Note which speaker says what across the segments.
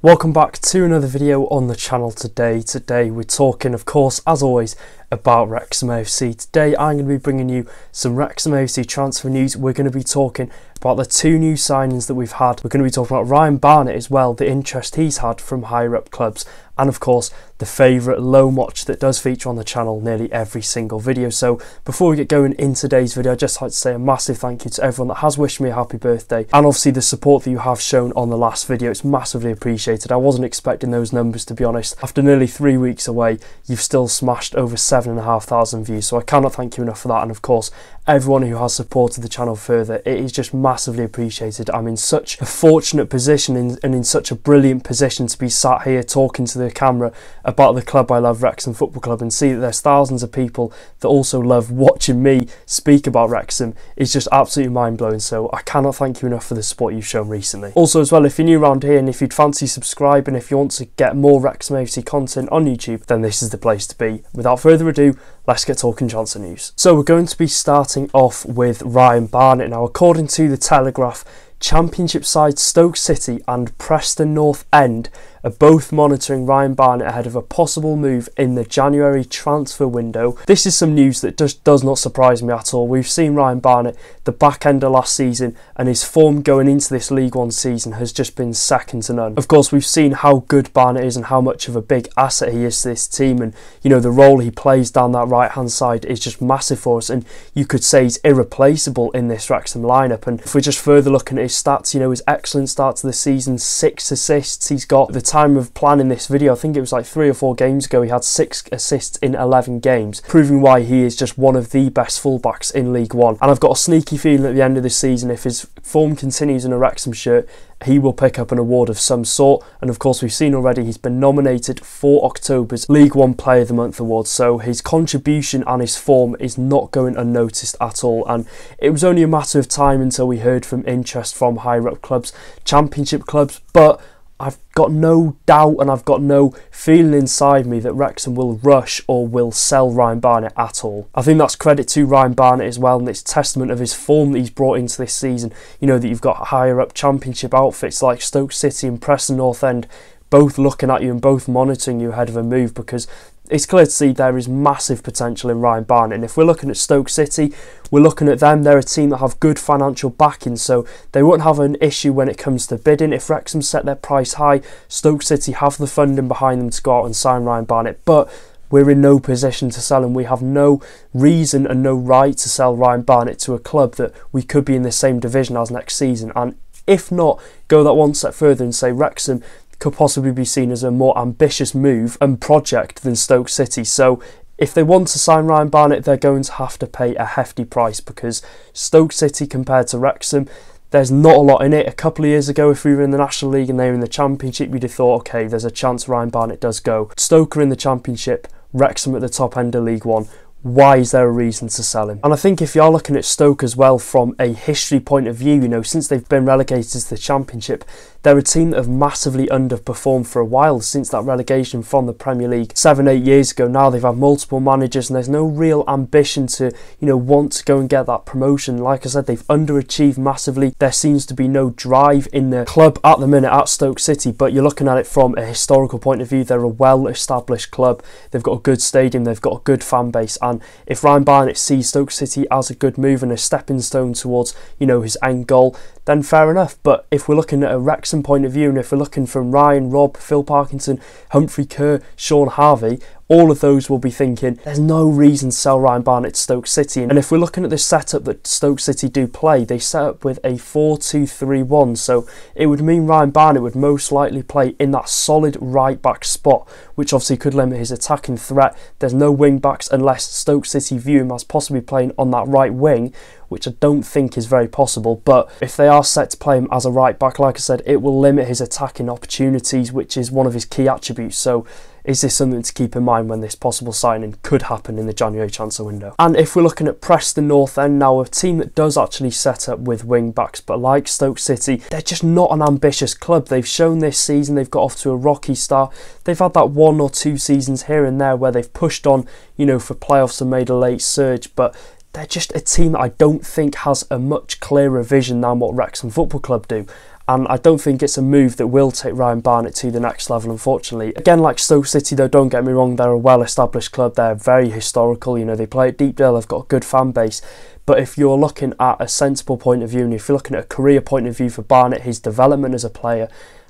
Speaker 1: Welcome back to another video on the channel today. Today we're talking, of course, as always, about Wrexham AFC. Today I'm going to be bringing you some Wrexham AFC transfer news. We're going to be talking about the two new signings that we've had. We're going to be talking about Ryan Barnett as well, the interest he's had from higher up clubs, and of course the favourite loan watch that does feature on the channel nearly every single video. So before we get going in today's video, I'd just like to say a massive thank you to everyone that has wished me a happy birthday, and obviously the support that you have shown on the last video. It's massively appreciated. I wasn't expecting those numbers, to be honest. After nearly 3 weeks away, you've still smashed over 7,500 views, so I cannot thank you enough for that. And of course everyone who has supported the channel further, it is just massively appreciated. I'm in such a fortunate position and in such a brilliant position to be sat here talking to the camera about the club I love, Wrexham Football Club, and see that there's thousands of people that also love watching me speak about Wrexham. Is just absolutely mind-blowing, so I cannot thank you enough for the support you've shown recently. Also as well, if you're new around here and if you'd fancy subscribing, if you want to get more Wrexham AFC content on YouTube, then this is the place to be. Without further ado, let's get talking transfer news. So we're going to be starting off with Ryan Barnett. Now, according to the Telegraph, Championship side Stoke City and Preston North End are both monitoring Ryan Barnett ahead of a possible move in the January transfer window. This is some news that just does not surprise me at all. We've seen Ryan Barnett the back end of last season, and his form going into this League One season has just been second to none. Of course, we've seen how good Barnett is and how much of a big asset he is to this team, and you know, the role he plays down that right hand side is just massive for us, and you could say he's irreplaceable in this Wrexham lineup. And if we're just further looking at his stats, you know, his excellent start to the season, 6 assists he's got. At the time of planning this video, I think it was like 3 or 4 games ago, he had 6 assists in 11 games, proving why he is just one of the best fullbacks in League One. And I've got a sneaky feeling at the end of this season, if his form continues in a Wrexham shirt, he will pick up an award of some sort. And of course, we've seen already he's been nominated for October's League One Player of the Month award, so his contribution and his form is not going unnoticed at all. And it was only a matter of time until we heard from interest from higher up clubs, Championship clubs, but I've got no doubt and I've got no feeling inside me that Wrexham will rush or will sell Ryan Barnett at all. I think that's credit to Ryan Barnett as well, and it's testament of his form that he's brought into this season. You know, that you've got higher up Championship outfits like Stoke City and Preston North End both looking at you and both monitoring you ahead of a move, because it's clear to see there is massive potential in Ryan Barnett. And if we're looking at Stoke City, we're looking at them. They're a team that have good financial backing, so they won't have an issue when it comes to bidding. If Wrexham set their price high, Stoke City have the funding behind them to go out and sign Ryan Barnett. But we're in no position to sell him. We have no reason and no right to sell Ryan Barnett to a club that we could be in the same division as next season. And if not, go that one step further and say Wrexham could possibly be seen as a more ambitious move and project than Stoke City. So if they want to sign Ryan Barnett, they're going to have to pay a hefty price, because Stoke City compared to Wrexham, there's not a lot in it. A couple of years ago, if we were in the National League and they were in the Championship, you'd have thought, okay, there's a chance Ryan Barnett does go. Stoke are in the Championship, Wrexham at the top end of League One. Why is there a reason to sell him? And I think if you're looking at Stoke as well from a history point of view, you know, since they've been relegated to the Championship, they're a team that have massively underperformed for a while since that relegation from the Premier League 7-8 years ago. Now they've had multiple managers and there's no real ambition to, you know, want to go and get that promotion. Like I said, they've underachieved massively. There seems to be no drive in the club at the minute at Stoke City, but you're looking at it from a historical point of view. They're a well-established club. They've got a good stadium. They've got a good fan base. And if Ryan Barnett sees Stoke City as a good move and a stepping stone towards, you know, his end goal, then fair enough. But if we're looking at a Wrexham point of view, and if we're looking from Ryan, Rob, Phil Parkinson, Humphrey Kerr, Sean Harvey, all of those will be thinking there's no reason to sell Ryan Barnett to Stoke City. And if we're looking at the setup that Stoke City do play, they set up with a 4-2-3-1, so it would mean Ryan Barnett would most likely play in that solid right back spot, which obviously could limit his attacking threat. There's no wing backs unless Stoke City view him as possibly playing on that right wing, which I don't think is very possible. But if they are set to play him as a right back, like I said, it will limit his attacking opportunities, which is one of his key attributes. So is this something to keep in mind when this possible signing could happen in the January transfer window? And if we're looking at Preston North End now, a team that does actually set up with wing backs, but like Stoke City, they're just not an ambitious club. They've shown this season they've got off to a rocky start. They've had that 1 or 2 seasons here and there where they've pushed on, you know, for playoffs and made a late surge, but they're just a team that I don't think has a much clearer vision than what Wrexham Football Club do. and I don't think it's a move that will take Ryan Barnett to the next level, unfortunately. Again, like Stoke City though, don't get me wrong, they're a well-established club, they're very historical, you know, they play at Deepdale, they've got a good fan base. But if you're looking at a sensible point of view, and if you're looking at a career point of view for Barnett, his development as a player,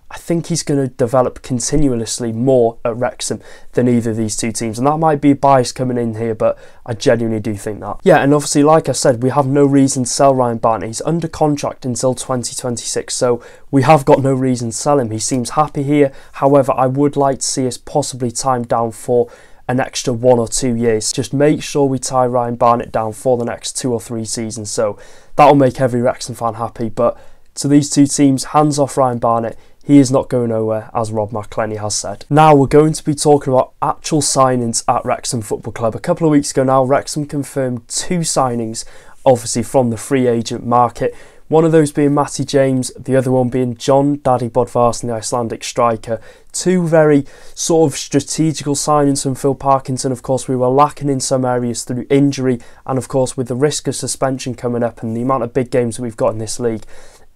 Speaker 1: I think he's going to develop continuously more at Wrexham than either of these two teams. And that might be bias coming in here, but I genuinely do think that. Yeah, and obviously, like I said, we have no reason to sell Ryan Barnett. He's under contract until 2026, so we have got no reason to sell him. He seems happy here. However, I would like to see us possibly tie him down for an extra 1 or 2 years. Just make sure we tie Ryan Barnett down for the next 2 or 3 seasons. So that'll make every Wrexham fan happy. But to these two teams, hands off Ryan Barnett. He is not going nowhere, as Rob McElhenney has said. Now we're going to be talking about actual signings at Wrexham Football Club. A couple of weeks ago now, Wrexham confirmed 2 signings, obviously from the free agent market. One of those being Matty James, the other one being John Daddy Bodvarsson, the Icelandic striker. 2 very sort of strategical signings from Phil Parkinson. Of course, we were lacking in some areas through injury, and of course with the risk of suspension coming up and the amount of big games that we've got in this league,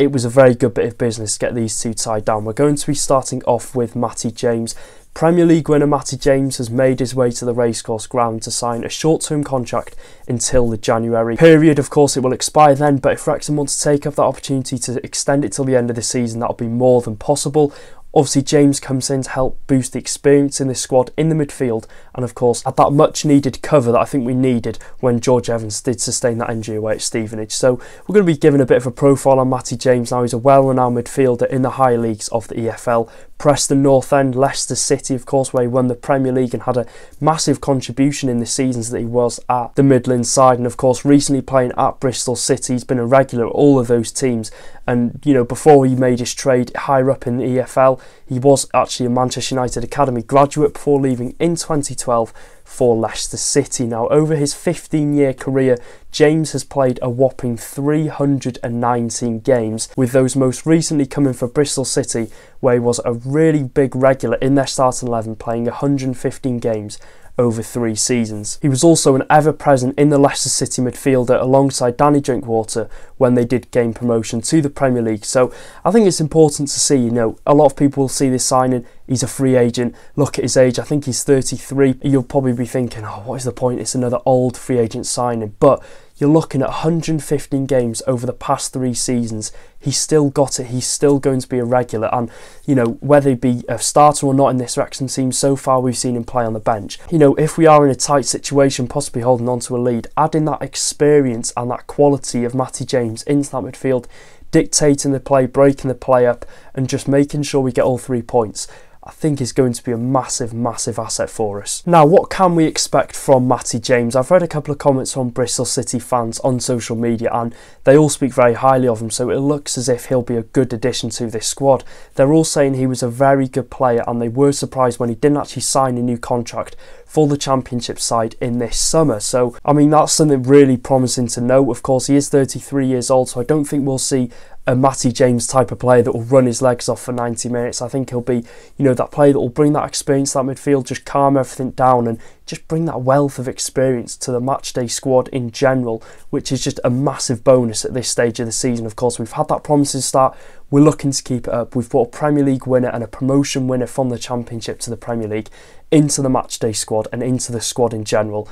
Speaker 1: it was a very good bit of business to get these 2 tied down. We're going to be starting off with Matty James. Premier League winner Matty James has made his way to the racecourse ground to sign a short-term contract until the January period. Of course, it will expire then, but if Wrexham wants to take up that opportunity to extend it till the end of the season, that'll be more than possible. Obviously, James comes in to help boost the experience in this squad in the midfield, and of course, at that much needed cover that I think we needed when George Evans did sustain that injury away at Stevenage. So we're going to be giving a bit of a profile on Matty James now. He's a well-renowned midfielder in the higher leagues of the EFL. Preston North End, Leicester City, of course, where he won the Premier League and had a massive contribution in the seasons that he was at the Midlands side, and of course recently playing at Bristol City. He's been a regular at all of those teams, and you know, before he made his trade higher up in the EFL, he was actually a Manchester United Academy graduate before leaving in 2012 for Leicester City. Now, over his 15-year career, James has played a whopping 319 games, with those most recently coming for Bristol City, where he was a really big regular in their starting 11, playing 115 games over 3 seasons. He was also an ever-present in the Leicester City midfielder alongside Danny Drinkwater when they did gain promotion to the Premier League. So I think it's important to see, you know, a lot of people will see this signing, he's a free agent, look at his age, I think he's 33. You'll probably be thinking, oh, what is the point? It's another old free agent signing. But you're looking at 115 games over the past 3 seasons. He's still got it. He's still going to be a regular. And, you know, whether he be a starter or not in this Wrexham team, so far we've seen him play on the bench. You know, if we are in a tight situation, possibly holding on to a lead, adding that experience and that quality of Matty James into that midfield, dictating the play, breaking the play up, and just making sure we get all 3 points, I think is going to be a massive, massive asset for us. Now, what can we expect from Matty James? I've read a couple of comments from Bristol City fans on social media, and they all speak very highly of him, so it looks as if he'll be a good addition to this squad. They're all saying he was a very good player, and they were surprised when he didn't actually sign a new contract for the Championship side in this summer. So, I mean, that's something really promising to know. Of course, he is 33 years old, so I don't think we'll see a Matty James type of player that will run his legs off for 90 minutes. I think he'll be, you know, that player that will bring that experience to that midfield, just calm everything down and just bring that wealth of experience to the matchday squad in general, which is just a massive bonus at this stage of the season. Of course, we've had that promising start. We're looking to keep it up. We've brought a Premier League winner and a promotion winner from the Championship to the Premier League into the matchday squad and into the squad in general.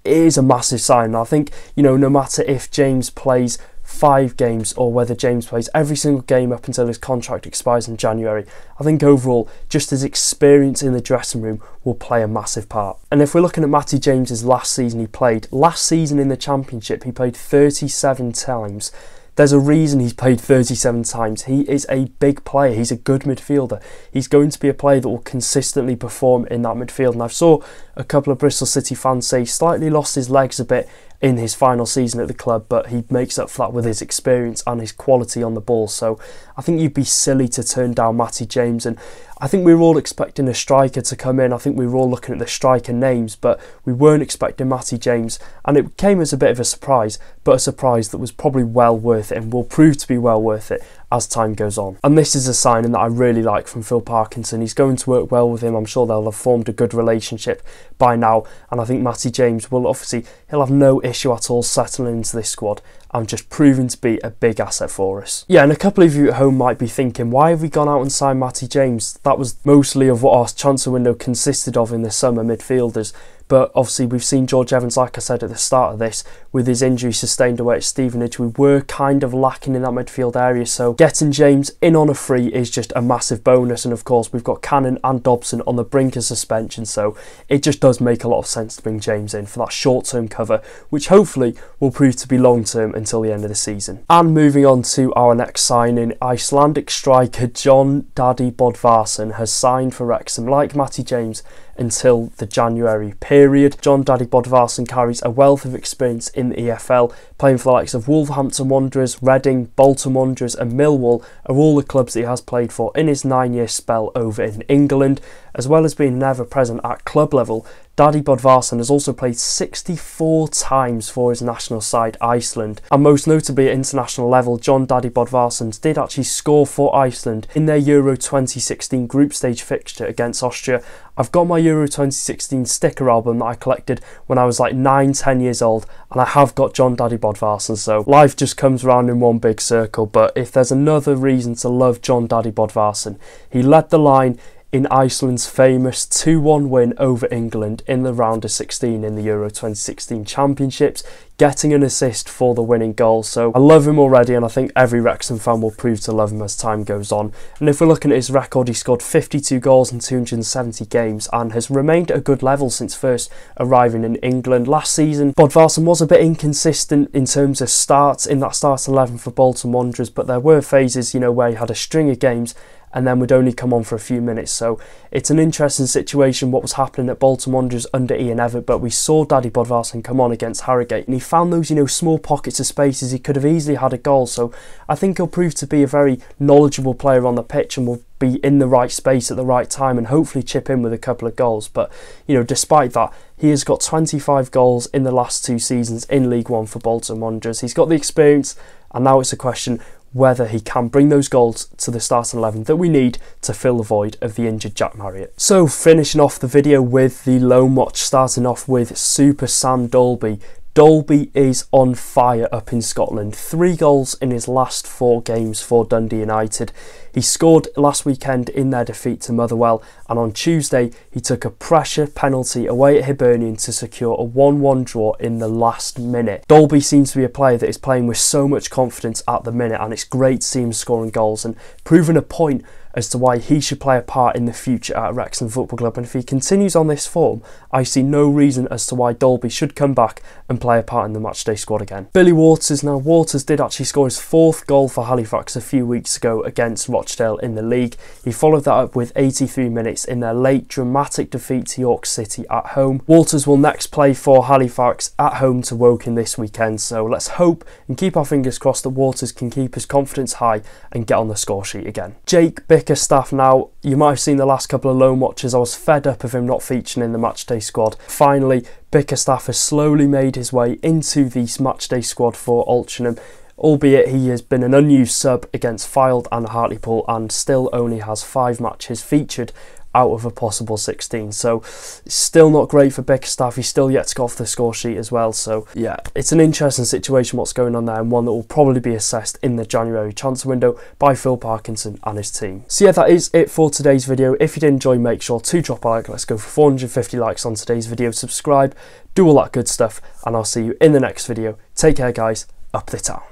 Speaker 1: It is a massive sign. I think, you know, no matter if James plays 5 games or whether James plays every single game up until his contract expires in January, I think overall just his experience in the dressing room will play a massive part. And if we're looking at Matty James's last season, last season in the Championship he played 37 times. There's a reason he's played 37 times. He is a big player. He's a good midfielder. He's going to be a player that will consistently perform in that midfield. And I saw a couple of Bristol City fans say he slightly lost his legs a bit in his final season at the club, but he makes up for that with his experience and his quality on the ball. So I think you'd be silly to turn down Matty James, and I think we were all expecting a striker to come in. I think we were all looking at the striker names, but we weren't expecting Matty James, and it came as a bit of a surprise, but a surprise that was probably well worth it and will prove to be well worth it as time goes on. And this is a signing that I really like from Phil Parkinson. He's going to work well with him. I'm sure they'll have formed a good relationship by now, and I think Matty James will he'll have no issue at all settling into this squad and just proving to be a big asset for us. Yeah, and a couple of you at home might be thinking, why have we gone out and signed Matty James? That was mostly of what our transfer window consisted of in the summer, midfielders. But obviously we've seen George Evans, like I said at the start of this, with his injury sustained away at Stevenage, we were kind of lacking in that midfield area, so getting James in on a free is just a massive bonus. And of course we've got Cannon and Dobson on the brink of suspension, so it just does make a lot of sense to bring James in for that short-term cover, which hopefully will prove to be long-term until the end of the season. And moving on to our next signing, Icelandic striker Jon Dadi Bodvarsson has signed for Wrexham, like Matty James, until the January period. Jon Dadi Bodvarsson carries a wealth of experience in the EFL, playing for the likes of Wolverhampton Wanderers, Reading, Bolton Wanderers and Millwall are all the clubs that he has played for in his 9-year spell over in England. As well as being never present at club level, Dadi Bodvarsson has also played 64 times for his national side Iceland, and most notably at international level, Jon Dadi Bodvarsson did actually score for Iceland in their Euro 2016 group stage fixture against Austria. I've got my Euro 2016 sticker album that I collected when I was like 9-10 years old, and I have got Jon Dadi Bodvarsson, so life just comes round in one big circle. But if there's another reason to love Jon Dadi Bodvarsson, he led the line in Iceland's famous 2-1 win over England in the round of 16 in the Euro 2016 Championships, getting an assist for the winning goal. So I love him already, and I think every Wrexham fan will prove to love him as time goes on. And if we're looking at his record, he scored 52 goals in 270 games and has remained at a good level since first arriving in England. Last season, Bodvarsson was a bit inconsistent in terms of starts in that starting 11 for Bolton Wanderers, but there were phases, where he had a string of games and then would only come on for a few minutes. So it's an interesting situation what was happening at Bolton Wanderers under Ian Evatt, but we saw Dadi Bodvarsson come on against Harrogate and he found those small pockets of spaces. He could have easily had a goal, so I think he'll prove to be a very knowledgeable player on the pitch and will be in the right space at the right time and hopefully chip in with a couple of goals. But despite that, he has got 25 goals in the last 2 seasons in League One for Bolton Wanderers. He's got the experience, and now it's a question whether he can bring those goals to the starting 11 that we need to fill the void of the injured Jack Marriott. So finishing off the video with the loan watch, starting off with Super Sam Dolby. Dolby is on fire up in Scotland. 3 goals in his last 4 games for Dundee United. He scored last weekend in their defeat to Motherwell, and on Tuesday he took a pressure penalty away at Hibernian to secure a 1-1 draw in the last minute. Dolby seems to be a player that is playing with so much confidence at the minute, and it's great to see him scoring goals and proving a point as to why he should play a part in the future at Wrexham Football Club. And if he continues on this form, I see no reason as to why Dolby should come back and play a part in the matchday squad again. Billy Waters. Now, Waters did actually score his 4th goal for Halifax a few weeks ago against Rochdale in the league. He followed that up with 83 minutes in their late dramatic defeat to York City at home. Waters will next play for Halifax at home to Woking this weekend, so let's hope and keep our fingers crossed that Waters can keep his confidence high and get on the score sheet again. Jake Bickerstaff. Now, you might have seen the last couple of loan watches. I was fed up of him not featuring in the matchday squad. Finally, Bickerstaff has slowly made his way into the matchday squad for Altrincham, albeit he has been an unused sub against Fylde and Hartlepool and still only has 5 matches featured out of a possible 16. So still not great for Bickerstaff. He's still yet to go off the score sheet as well. So yeah, it's an interesting situation what's going on there, and one that will probably be assessed in the January transfer window by Phil Parkinson and his team. So yeah, that is it for today's video. If you did enjoy, make sure to drop a like. Let's go for 450 likes on today's video. Subscribe, do all that good stuff, and I'll see you in the next video. Take care, guys. Up the town.